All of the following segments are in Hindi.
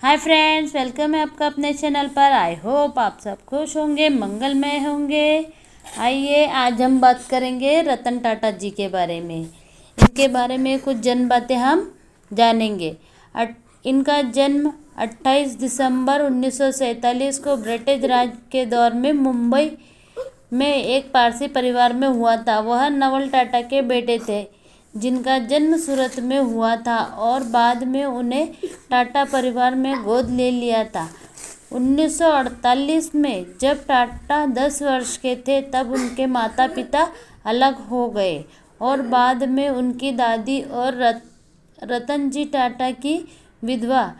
हाय फ्रेंड्स, वेलकम है आपका अपने चैनल पर। आई होप आप सब खुश होंगे, मंगलमय होंगे। आइए आज हम बात करेंगे रतन टाटा जी के बारे में। इनके बारे में कुछ जन बातें हम जानेंगे। इनका जन्म 28 दिसंबर 1947 को ब्रिटिश राज के दौर में मुंबई में एक पारसी परिवार में हुआ था। वह नवल टाटा के बेटे थे जिनका जन्म सूरत में हुआ था और बाद में उन्हें टाटा परिवार में गोद ले लिया था। 1948 में जब टाटा 10 वर्ष के थे तब उनके माता पिता अलग हो गए और बाद में उनकी दादी और रतन जी टाटा की विधवा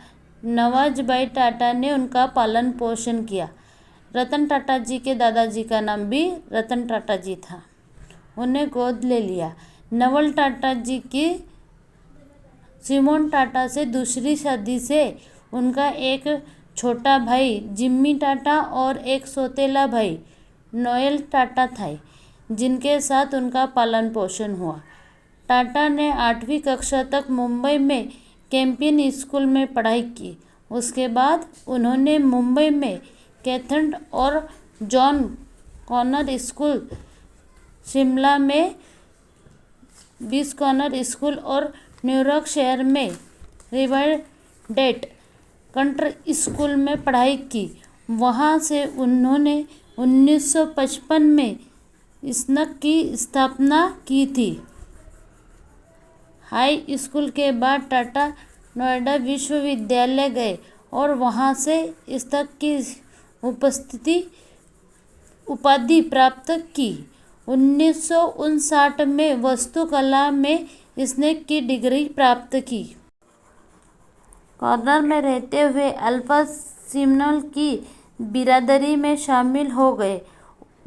नवाजबाई टाटा ने उनका पालन पोषण किया। रतन टाटा जी के दादाजी का नाम भी रतन टाटा जी था। उन्हें गोद ले लिया। नवल टाटा जी की सिमोन टाटा से दूसरी शादी से उनका एक छोटा भाई जिम्मी टाटा और एक सौतेला भाई नोएल टाटा था जिनके साथ उनका पालन पोषण हुआ। टाटा ने 8वीं कक्षा तक मुंबई में कैंपियन स्कूल में पढ़ाई की। उसके बाद उन्होंने मुंबई में कैथेड्रल और जॉन कॉनर स्कूल, शिमला में बीस कॉर्नर स्कूल और न्यूयॉर्क शहर में रिवरडेल कंट्री स्कूल में पढ़ाई की। वहां से उन्होंने 1955 में स्नातक की स्थापना की थी। हाई स्कूल के बाद टाटा नोएडा विश्वविद्यालय गए और वहां से स्नातक की उपाधि प्राप्त की। 1959 में वास्तुकला में स्नातक की डिग्री प्राप्त की। कॉर्नर में रहते हुए अल्फा सिमोनल की बिरादरी में शामिल हो गए।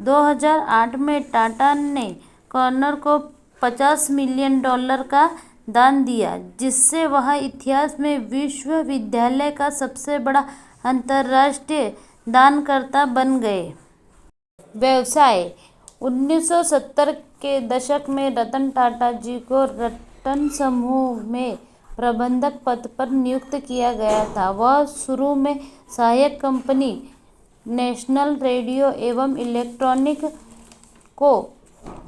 2008 में टाटा ने कॉर्नर को $50 मिलियन का दान दिया, जिससे वह इतिहास में विश्वविद्यालय का सबसे बड़ा अंतर्राष्ट्रीय दानकर्ता बन गए। व्यवसाय 1970 के दशक में रतन टाटा जी को रतन समूह में प्रबंधक पद पर नियुक्त किया गया था। वह शुरू में सहायक कंपनी नेशनल रेडियो एवं इलेक्ट्रॉनिक को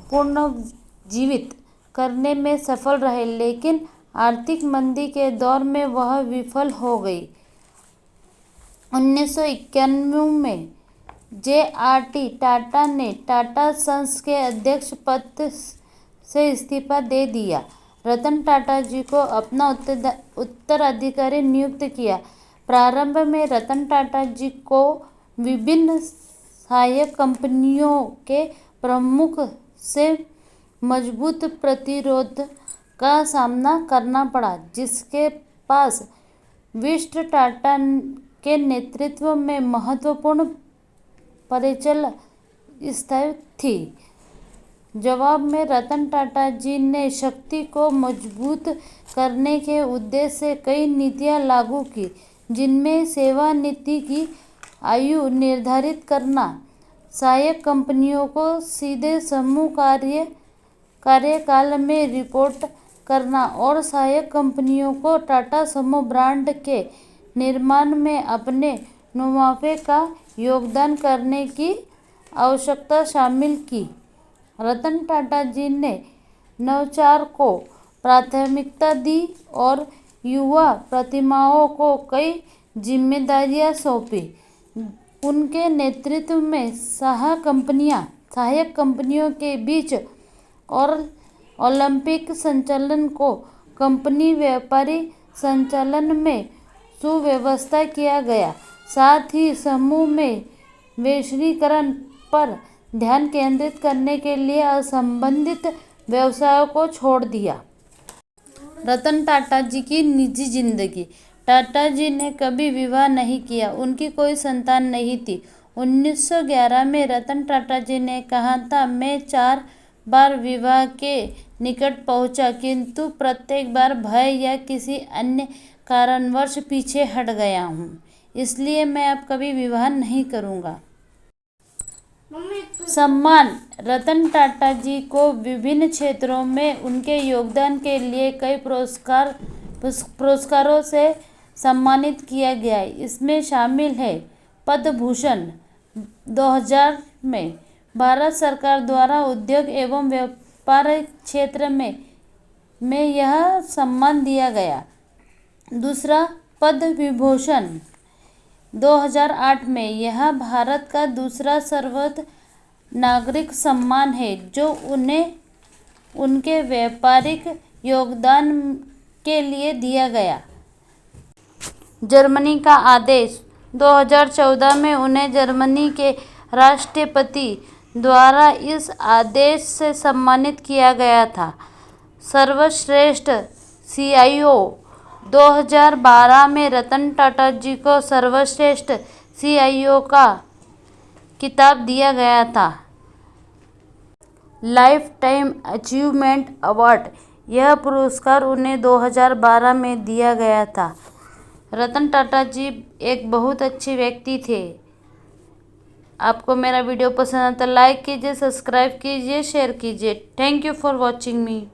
पुनर्जीवित करने में सफल रहे, लेकिन आर्थिक मंदी के दौर में वह विफल हो गई। 1991 में जे.आर.डी. टाटा ने टाटा सन्स के अध्यक्ष पद से इस्तीफा दे दिया। रतन टाटा जी को अपना उत्तराधिकारी नियुक्त किया। प्रारंभ में रतन टाटा जी को विभिन्न सहायक कंपनियों के प्रमुख से मजबूत प्रतिरोध का सामना करना पड़ा, जिसके पास विशिष्ट टाटा के नेतृत्व में महत्वपूर्ण परिचालन स्थायित्व थी। जवाब में रतन टाटा जी ने शक्ति को मजबूत करने के उद्देश्य से कई नीतियां लागू की, जिनमें सेवानिवृत्ति की आयु निर्धारित करना, सहायक कंपनियों को सीधे समूह कार्यकाल में रिपोर्ट करना और सहायक कंपनियों को टाटा समूह ब्रांड के निर्माण में अपने मुनाफे का योगदान करने की आवश्यकता शामिल की। रतन टाटा जी ने नवाचार को प्राथमिकता दी और युवा प्रतिभाओं को कई जिम्मेदारियां सौंपी। उनके नेतृत्व में सहायक कंपनियों के बीच और ओलंपिक संचालन को कंपनी व्यापारी संचालन में सुव्यवस्था किया गया। साथ ही समूह में वैश्वीकरण पर ध्यान केंद्रित करने के लिए असंबंधित व्यवसायों को छोड़ दिया। रतन टाटा जी की निजी जिंदगी। टाटा जी ने कभी विवाह नहीं किया। उनकी कोई संतान नहीं थी। 1911 में रतन टाटा जी ने कहा था, मैं 4 बार विवाह के निकट पहुंचा, किंतु प्रत्येक बार भय या किसी अन्य कारणवश पीछे हट गया हूं, इसलिए मैं अब कभी विवाह नहीं करूंगा। सम्मान। रतन टाटा जी को विभिन्न क्षेत्रों में उनके योगदान के लिए कई पुरस्कारों से सम्मानित किया गया। इसमें शामिल है पद्म भूषण 2000 में भारत सरकार द्वारा उद्योग एवं व्यापार क्षेत्र में यह सम्मान दिया गया। दूसरा, पद्म विभूषण 2008 में। यह भारत का दूसरा सर्वोच्च नागरिक सम्मान है जो उन्हें उनके व्यापारिक योगदान के लिए दिया गया। जर्मनी का आदेश 2014 में उन्हें जर्मनी के राष्ट्रपति द्वारा इस आदेश से सम्मानित किया गया था। सर्वश्रेष्ठ CIO 2012 में रतन टाटा जी को सर्वश्रेष्ठ CIO का खिताब दिया गया था। लाइफ टाइम अचीवमेंट अवार्ड, यह पुरस्कार उन्हें 2012 में दिया गया था। रतन टाटा जी एक बहुत अच्छे व्यक्ति थे। आपको मेरा वीडियो पसंद आता तो लाइक कीजिए, सब्सक्राइब कीजिए, शेयर कीजिए। Thank you for watching me.